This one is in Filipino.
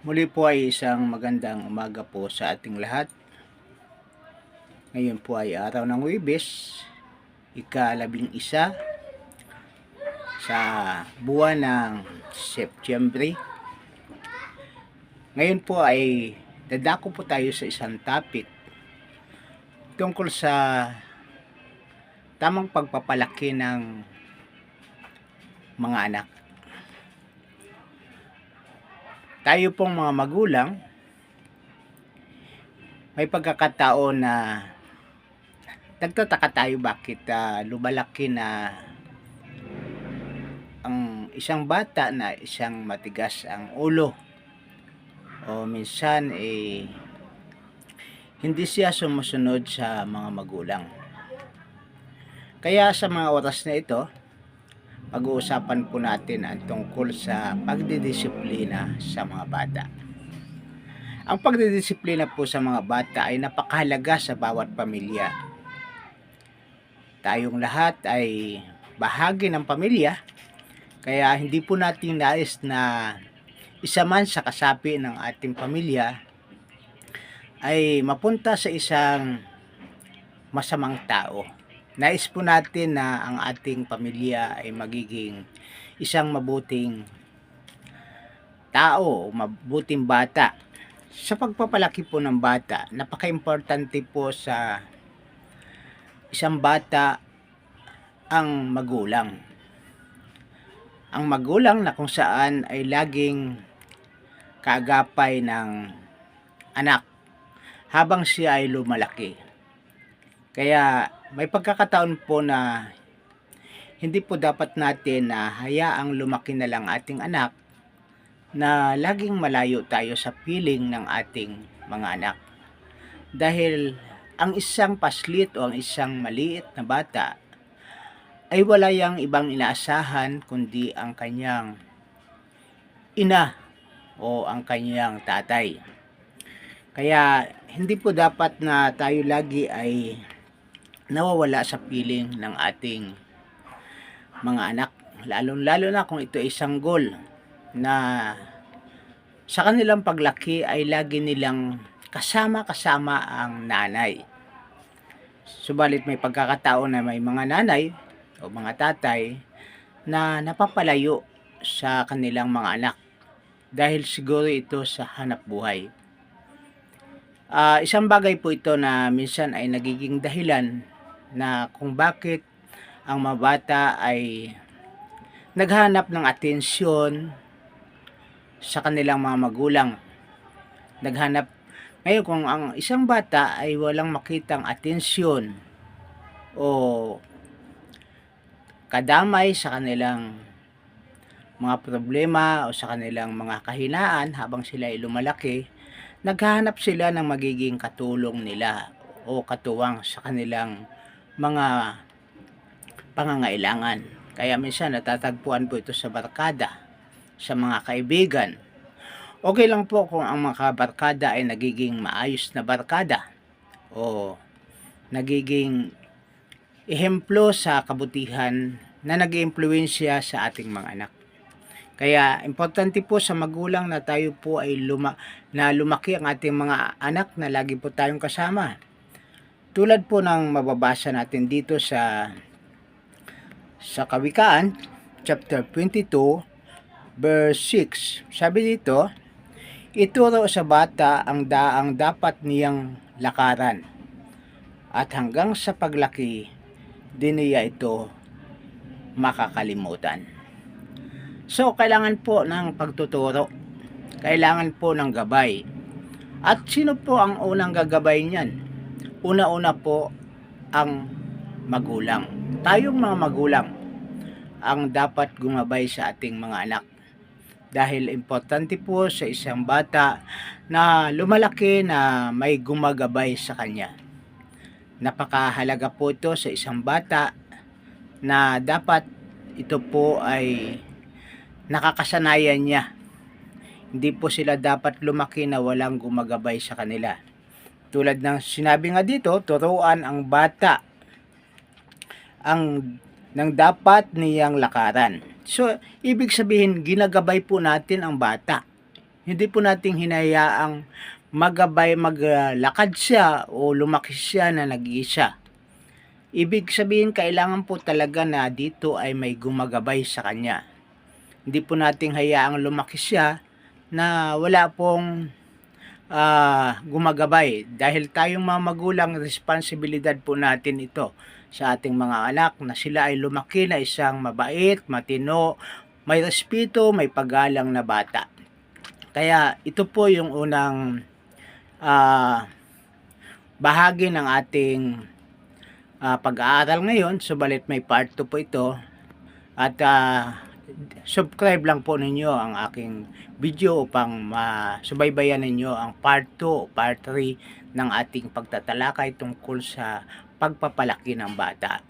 Muli po ay isang magandang umaga po sa ating lahat. Ngayon po ay araw ng Huwebes, ika-11 sa buwan ng Setyembre. Ngayon po ay dadako po tayo sa isang topic tungkol sa tamang pagpapalaki ng mga anak. Tayo pong mga magulang, may pagkakataon na nagtataka tayo bakit lumalaki na ang isang bata na isang matigas ang ulo, o minsan hindi siya sumusunod sa mga magulang. Kaya sa mga oras na ito, pag-uusapan po natin ang tungkol sa pagdidisiplina sa mga bata. Ang pagdidisiplina po sa mga bata ay napakahalaga sa bawat pamilya. Tayong lahat ay bahagi ng pamilya, kaya hindi po natin nais na isa man sa kasapi ng ating pamilya ay mapunta sa isang masamang tao. Nais po natin na ang ating pamilya ay magiging isang mabuting tao, mabuting bata. Sa pagpapalaki po ng bata, napaka-importante po sa isang bata ang magulang. Ang magulang na kung saan ay laging kaagapay ng anak habang siya ay lumalaki. Kaya may pagkakataon po na hindi po dapat natin na hayaang lumaki na lang ating anak na laging malayo tayo sa piling ng ating mga anak. Dahil ang isang paslit o ang isang maliit na bata ay wala yang ibang inaasahan kundi ang kanyang ina o ang kanyang tatay. Kaya hindi po dapat na tayo lagi ay nawawala sa piling ng ating mga anak, lalo na kung ito ay sanggol na sa kanilang paglaki ay lagi nilang kasama ang nanay. Subalit may pagkakataon na may mga nanay o mga tatay na napapalayo sa kanilang mga anak dahil siguro ito sa hanap buhay. Isang bagay po ito na minsan ay nagiging dahilan na kung bakit ang mga bata ay naghanap ng atensyon sa kanilang mga magulang. Ngayon kung ang isang bata ay walang makitang atensyon o kadamay sa kanilang mga problema o sa kanilang mga kahinaan habang sila ay lumalaki, naghahanap sila ng magiging katulong nila o katuwang sa kanilang mga pangangailangan. Kaya minsan natatagpuan po ito sa barkada, sa mga kaibigan. Okay lang po kung ang mga barkada ay nagiging maayos na barkada o nagiging ehemplo sa kabutihan na nag-iimpluwensya sa ating mga anak. Kaya importante po sa magulang na tayo po ay lumaki ang ating mga anak na lagi po tayong kasama. Tulad po ng mababasa natin dito sa Kawikaan chapter 22 verse 6. Sabi dito, ituro sa bata ang daang dapat niyang lakaran, at hanggang sa paglaki din niya ito makakalimutan. So, kailangan po ng pagtuturo. Kailangan po ng gabay. At sino po ang unang gagabay niyan? Una-una po ang magulang. Tayong mga magulang ang dapat gumabay sa ating mga anak. Dahil importante po sa isang bata na lumalaki na may gumagabay sa kanya. Napakahalaga po ito sa isang bata na dapat ito po ay nakakasanayan niya. Hindi po sila dapat lumaki na walang gumagabay sa kanila. Tulad ng sinabi nga dito, turuan ang bata ng dapat niyang lakaran. So, ibig sabihin, ginagabay po natin ang bata. Hindi po natin hinayaang maglakad siya o lumaki siya na nag-iisa. Ibig sabihin, kailangan po talaga na dito ay may gumagabay sa kanya. Hindi po natin hayaang lumaki siya na wala pong gumagabay, dahil tayong mga magulang, responsibilidad po natin ito sa ating mga anak na sila ay lumaki na isang mabait, matino, may respeto, may paggalang na bata. Kaya ito po yung unang bahagi ng ating pag-aaral ngayon, subalit may part 2 po ito. At subscribe lang po ninyo ang aking video upang masubaybayan ninyo ang part 2 o part 3 ng ating pagtatalakay tungkol sa pagpapalaki ng bata.